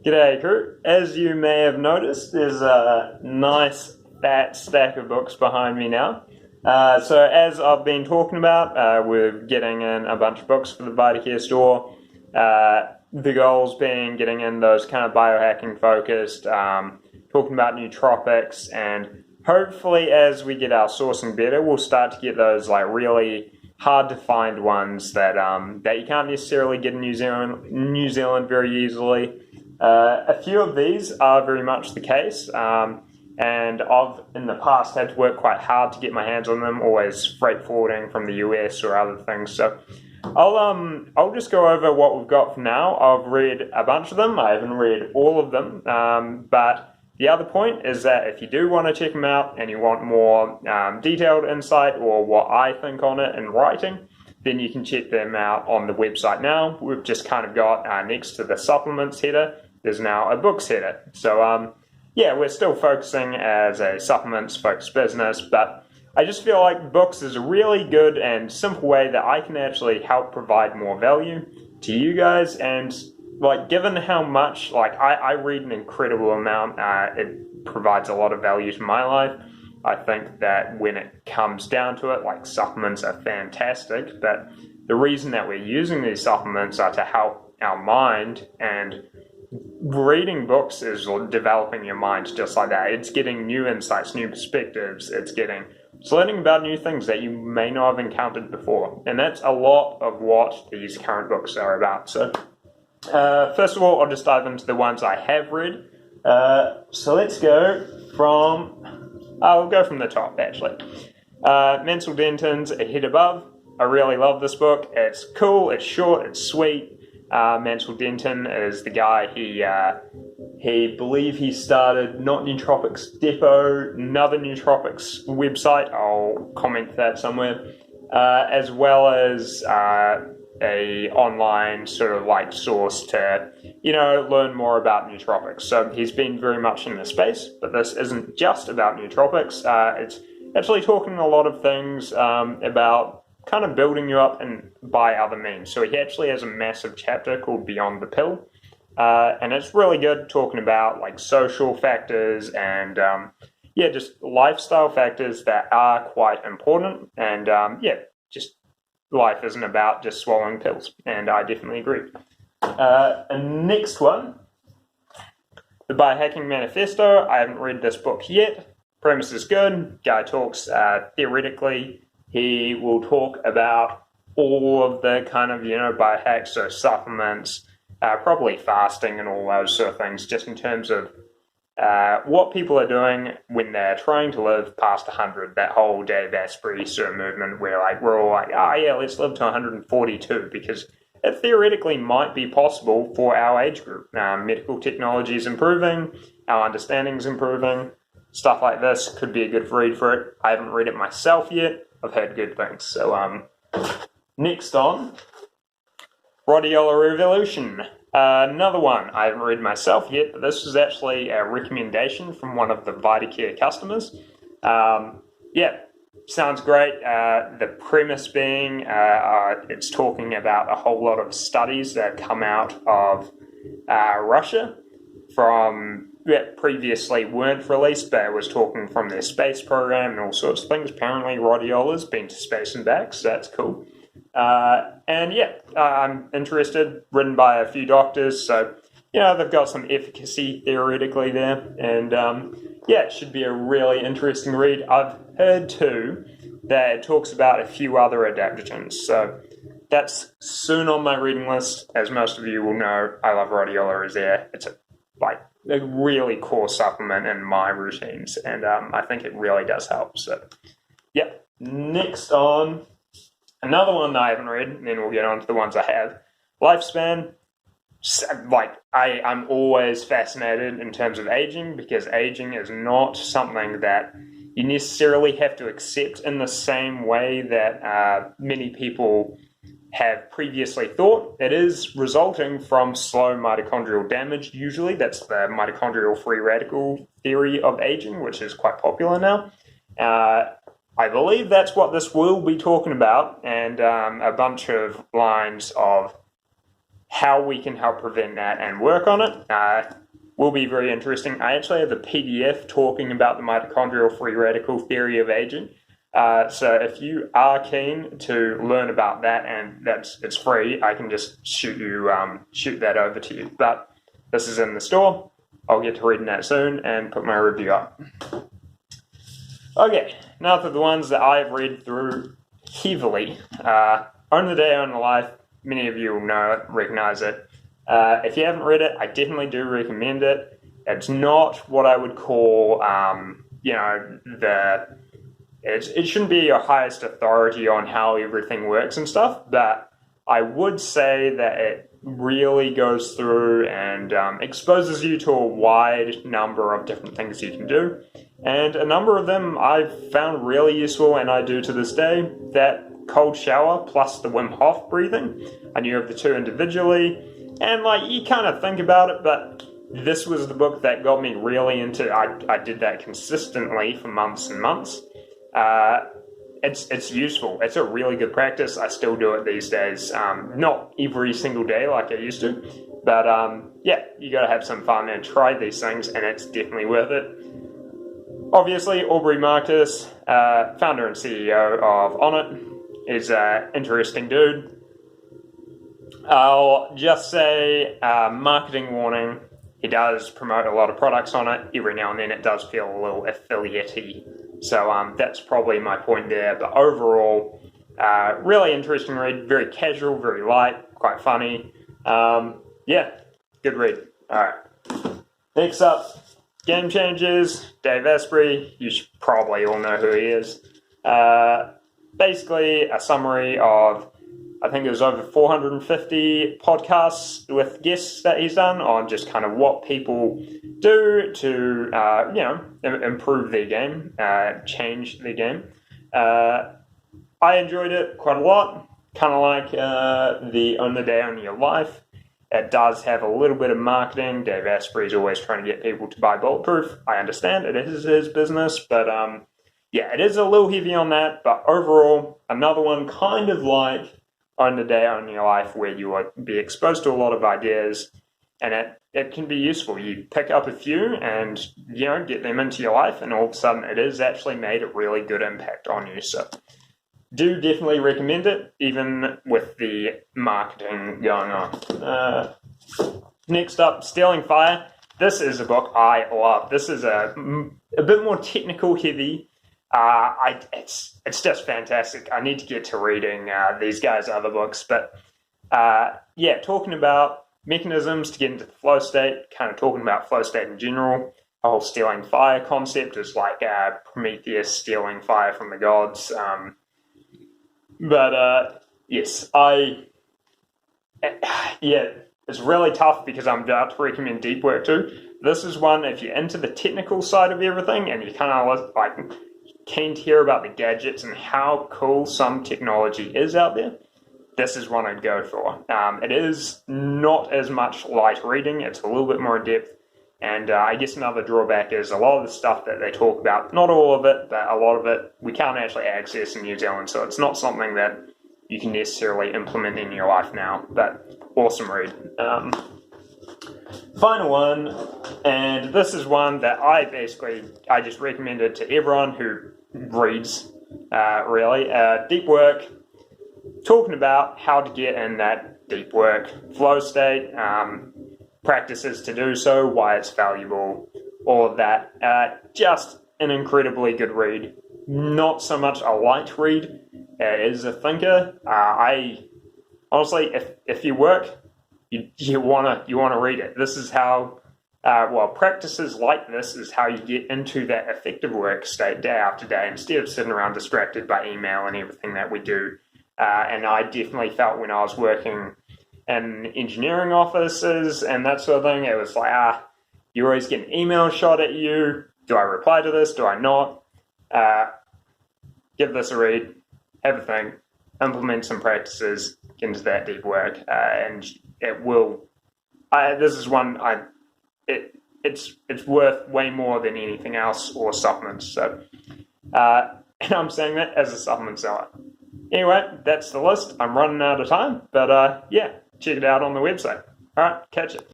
G'day crew. As you may have noticed, there's a nice fat stack of books behind me now. So as I've been talking about, we're getting in a bunch of books for the VitaKea store. The goals being getting in those kind of biohacking focused, talking about nootropics, and hopefully as we get our sourcing better, we'll start to get those like really hard to find ones that that you can't necessarily get in New Zealand very easily. A few of these are very much the case, and I've in the past had to work quite hard to get my hands on them, always freight forwarding from the US or other things. So I'll just go over what we've got for now. I've read a bunch of them. I haven't read all of them, but the other point is that if you do want to check them out and you want more detailed insight or what I think on it in writing, then you can check them out on the website now. We've just kind of got next to the supplements header, there's now a books header. So yeah, we're still focusing as a supplements focused business, but I just feel like books is a really good and simple way that I can actually help provide more value to you guys. And like, given how much, like I read an incredible amount, it provides a lot of value to my life. I think that when it comes down to it, like supplements are fantastic, but the reason that we're using these supplements are to help our mind, and reading books is developing your mind just like that. It's getting new insights, new perspectives, it's learning about new things that you may not have encountered before. And that's a lot of what these current books are about. So first of all, I'll just dive into the ones I have read. So let's go I'll go from the top, actually. Mansal Denton's A Head Above. I really love this book. It's cool, it's short, it's sweet. Mansal Denton is the guy, he started Not Nootropics Depot, another nootropics website. I'll comment that somewhere. As well as a online sort of like source to, learn more about nootropics. So he's been very much in the space, but this isn't just about nootropics. It's actually talking a lot of things about kind of building you up and by other means. So he actually has a massive chapter called Beyond the Pill. And it's really good talking about like social factors and just lifestyle factors that are quite important. And just life isn't about just swallowing pills, and I definitely agree. And next one, the Biohacking Manifesto. I haven't read this book yet. Premise is good. Guy talks theoretically. He will talk about all of the kind of, biohacks, so supplements, probably fasting and all those sort of things, just in terms of what people are doing when they're trying to live past 100, that whole Dave Asprey sort of movement where we're all like, let's live to 142, because it theoretically might be possible for our age group. Medical technology is improving, our understanding is improving, stuff like this could be a good read for it. I haven't read it myself yet. I've heard good things. So next on, RHODIOLA Revolution. Another one I haven't read myself yet, but this was actually a recommendation from one of the VitaKea customers. Sounds great. The premise being it's talking about a whole lot of studies that come out of Russia that previously weren't released, but it was talking from their space program and all sorts of things. Apparently RHODIOLA's been to space and back, so that's cool. I'm interested, written by a few doctors, so, they've got some efficacy theoretically there, and, it should be a really interesting read. I've heard, too, that it talks about a few other adaptogens, so that's soon on my reading list. As most of you will know, I love RHODIOLA as there. It's a really core supplement in my routines, and I think it really does help. So, next on, another one that I haven't read, and then we'll get on to the ones I have. Lifespan. I'm always fascinated in terms of aging, because aging is not something that you necessarily have to accept in the same way that many people have previously thought. It is resulting from slow mitochondrial damage, usually. That's the mitochondrial free radical theory of aging, which is quite popular now. I believe that's what this will be talking about, and a bunch of lines of how we can help prevent that and work on it will be very interesting. I actually have a PDF talking about the mitochondrial free radical theory of aging. So if you are keen to learn about that, and it's free, I can just shoot that over to you. But this is in the store. I'll get to reading that soon and put my review up. Okay, now for the ones that I've read through heavily. Own the Day, Own the Life. Many of you will know it, recognize it. If you haven't read it, I definitely do recommend it. It's not what I would call, it shouldn't be your highest authority on how everything works and stuff, but I would say that it really goes through and exposes you to a wide number of different things you can do. And a number of them I've found really useful, and I do to this day. That cold shower plus the Wim Hof breathing. I knew of the two individually, and you kind of think about it, but this was the book that got me really into. I did that consistently for months and months. It's useful. It's a really good practice. I still do it these days. Not every single day like I used to, but you got to have some fun and try these things, and it's definitely worth it. Obviously, Aubrey Marcus, founder and CEO of Onnit, is an interesting dude. I'll just say, marketing warning, he does promote a lot of products on it. Every now and then it does feel a little affiliate-y. So that's probably my point there. But overall, really interesting read. Very casual, very light, quite funny. Good read. All right. Next up, Game Changers, Dave Asprey. You should probably all know who he is. Basically, a summary of, I think it was over 450 podcasts with guests that he's done on just kind of what people do to, improve their game, change their game. I enjoyed it quite a lot, kind of like the Own the Day, Own Your Life. It does have a little bit of marketing. Dave Asprey's always trying to get people to buy Bulletproof. I understand it is his business, but it is a little heavy on that. But overall, another one kind of like Own the Day, Own Your Life, where you will be exposed to a lot of ideas, and it can be useful. You pick up a few and, get them into your life, and all of a sudden it has actually made a really good impact on you. So do definitely recommend it, even with the marketing going on. Next up, Stealing Fire. This is a book I love. This is a bit more technical heavy. It's just fantastic. I need to get to reading these guys' other books, but talking about mechanisms to get into the flow state, kind of talking about flow state in general. The whole stealing fire concept is like Prometheus stealing fire from the gods. It's really tough because I'm about to recommend deep work too. This is one, if you're into the technical side of everything and you kind of keen to hear about the gadgets and how cool some technology is out there, this is one I'd go for. It is not as much light reading. It's a little bit more in depth. And I guess another drawback is a lot of the stuff that they talk about, not all of it, but a lot of it, we can't actually access in New Zealand. So it's not something that you can necessarily implement in your life now. But awesome read. Final one, and this is one that I just recommend it to everyone who reads, really. Deep work, talking about how to get in that deep work flow state, practices to do so, why it's valuable, all of that. Just an incredibly good read. Not so much a light read. It is a thinker. I honestly, if you work, you wanna read it. This is how practices like this is how you get into that effective work state day after day, instead of sitting around distracted by email and everything that we do. And I definitely felt when I was working in engineering offices and that sort of thing, it was like, you always get an email shot at you. Do I reply to this? Do I not? Give this a read, have a think, implement some practices, get into that deep work, and it will. This is one it's worth way more than anything else or supplements. So, and I'm saying that as a supplement seller. Anyway, that's the list. I'm running out of time, but check it out on the website. All right, catch it.